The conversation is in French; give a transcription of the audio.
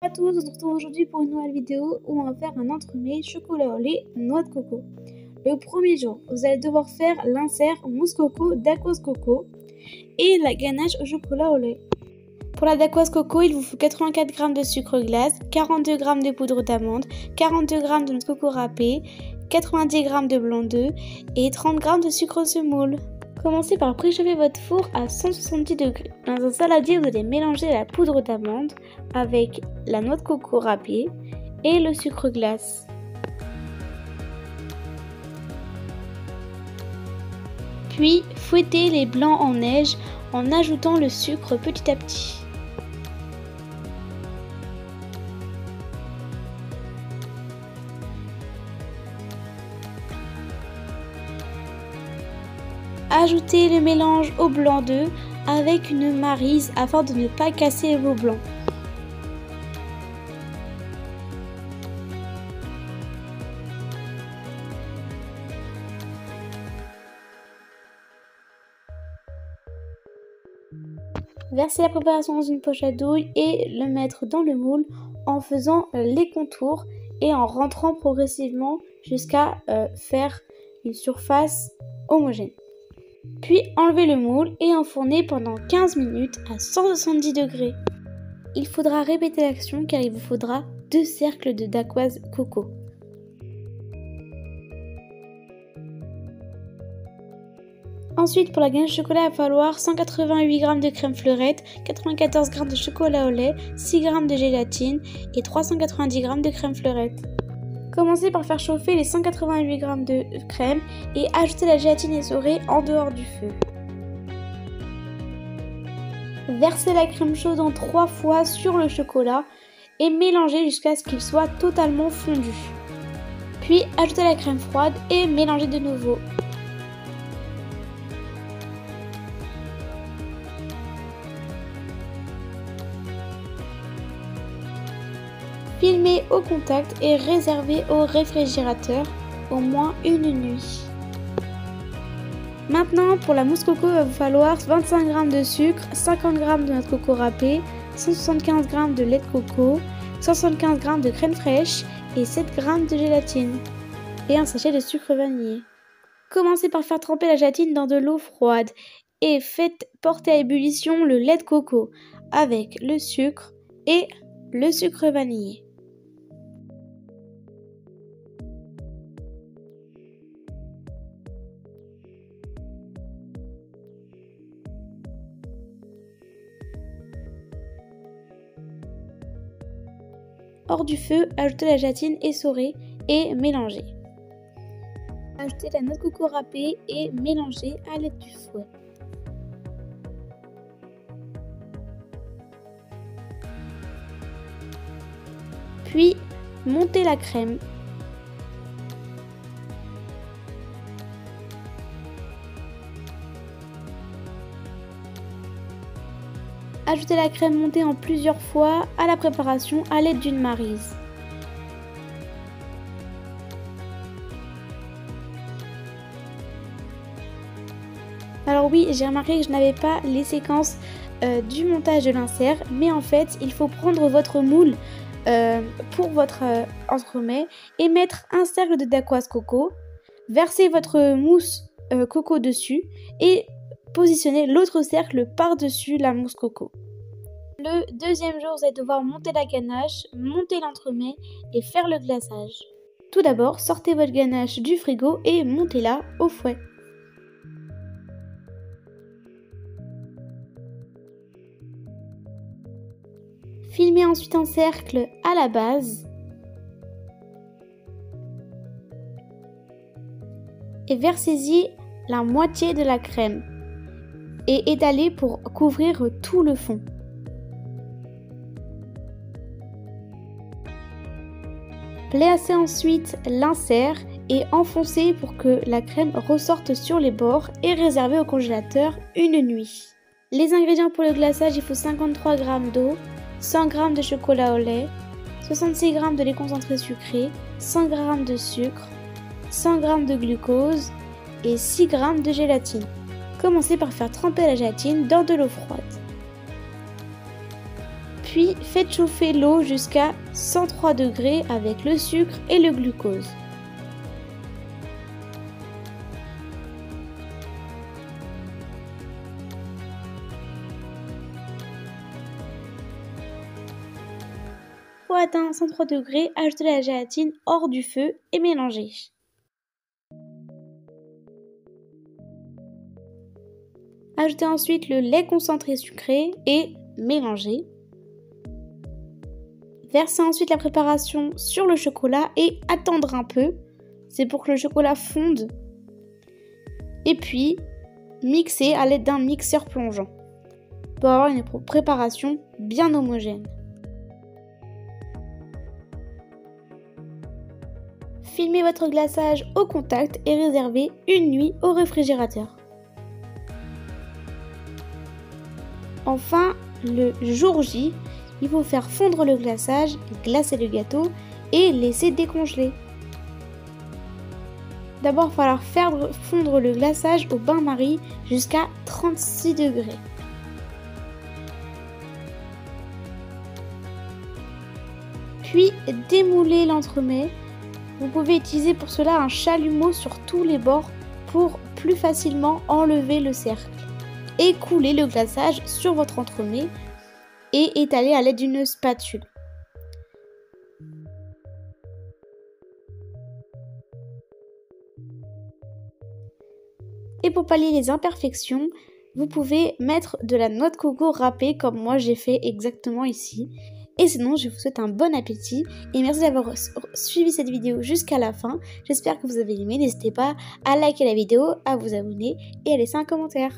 Bonjour à tous, on se retrouve aujourd'hui pour une nouvelle vidéo où on va faire un entremets chocolat au lait, noix de coco. Le premier jour, vous allez devoir faire l'insert mousse coco, dacquoise coco et la ganache au chocolat au lait. Pour la dacquoise coco, il vous faut 84 g de sucre glace, 42 g de poudre d'amande, 42 g de noix de coco râpée, 90 g de blanc d'œuf et 30 g de sucre semoule. Commencez par préchauffer votre four à 170 degrés. Dans un saladier, vous allez mélanger la poudre d'amande avec la noix de coco râpée et le sucre glace. Puis, fouettez les blancs en neige en ajoutant le sucre petit à petit. Ajoutez le mélange au blanc d'œuf avec une maryse afin de ne pas casser vos blancs. Versez la préparation dans une poche à douille et le mettre dans le moule en faisant les contours et en rentrant progressivement jusqu'à faire une surface homogène. Puis enlevez le moule et enfournez pendant 15 minutes à 170 degrés. Il faudra répéter l'action car il vous faudra 2 cercles de dacquoise coco. Ensuite, pour la ganache au chocolat, il va falloir 188 g de crème fleurette, 94 g de chocolat au lait, 6 g de gélatine et 390 g de crème fleurette. Commencez par faire chauffer les 188 g de crème et ajoutez la gélatine essorée en dehors du feu. Versez la crème chaude en 3 fois sur le chocolat et mélangez jusqu'à ce qu'il soit totalement fondu. Puis ajoutez la crème froide et mélangez de nouveau. Filmez au contact et réservez au réfrigérateur au moins une nuit. Maintenant, pour la mousse coco, il va vous falloir 25 g de sucre, 50 g de noix de coco râpée, 175 g de lait de coco, 75 g de crème fraîche et 7 g de gélatine et un sachet de sucre vanillé. Commencez par faire tremper la gélatine dans de l'eau froide et faites porter à ébullition le lait de coco avec le sucre et le sucre vanillé. Hors du feu, ajoutez la gélatine essorée et mélangez. Ajoutez la noix de coco râpée et mélangez à l'aide du fouet. Puis, montez la crème. Ajoutez la crème montée en plusieurs fois à la préparation à l'aide d'une maryse. Alors oui, j'ai remarqué que je n'avais pas les séquences du montage de l'insert, mais en fait, il faut prendre votre moule pour votre entremets et mettre un cercle de dacquoise coco, verser votre mousse coco dessus et positionner l'autre cercle par-dessus la mousse coco. Le deuxième jour, vous allez devoir monter la ganache, monter l'entremet et faire le glaçage. Tout d'abord, sortez votre ganache du frigo et montez-la au fouet. Filmez ensuite un cercle à la base et versez-y la moitié de la crème et étalez pour couvrir tout le fond. Placez ensuite l'insert et enfoncez pour que la crème ressorte sur les bords et réservez au congélateur une nuit. Les ingrédients pour le glaçage, il faut 53 g d'eau, 100 g de chocolat au lait, 66 g de lait concentré sucré, 100 g de sucre, 100 g de glucose et 6 g de gélatine. Commencez par faire tremper la gélatine dans de l'eau froide. Puis faites chauffer l'eau jusqu'à 103 degrés avec le sucre et le glucose. Pour atteindre 103 degrés, ajoutez la gélatine hors du feu et mélangez. Ajoutez ensuite le lait concentré sucré et mélangez. Versez ensuite la préparation sur le chocolat et attendre un peu. C'est pour que le chocolat fonde. Et puis, mixez à l'aide d'un mixeur plongeant pour avoir une préparation bien homogène. Filmez votre glaçage au contact et réservez une nuit au réfrigérateur. Enfin, le jour J, il faut faire fondre le glaçage, glacer le gâteau et laisser décongeler. D'abord, il va falloir faire fondre le glaçage au bain-marie jusqu'à 36 degrés. Puis, démouler l'entremets. Vous pouvez utiliser pour cela un chalumeau sur tous les bords pour plus facilement enlever le cercle. Écoulez le glaçage sur votre entremets et étaler à l'aide d'une spatule. Et pour pallier les imperfections, vous pouvez mettre de la noix de coco râpée comme moi j'ai fait exactement ici. Et sinon, je vous souhaite un bon appétit et merci d'avoir suivi cette vidéo jusqu'à la fin. J'espère que vous avez aimé. N'hésitez pas à liker la vidéo, à vous abonner et à laisser un commentaire.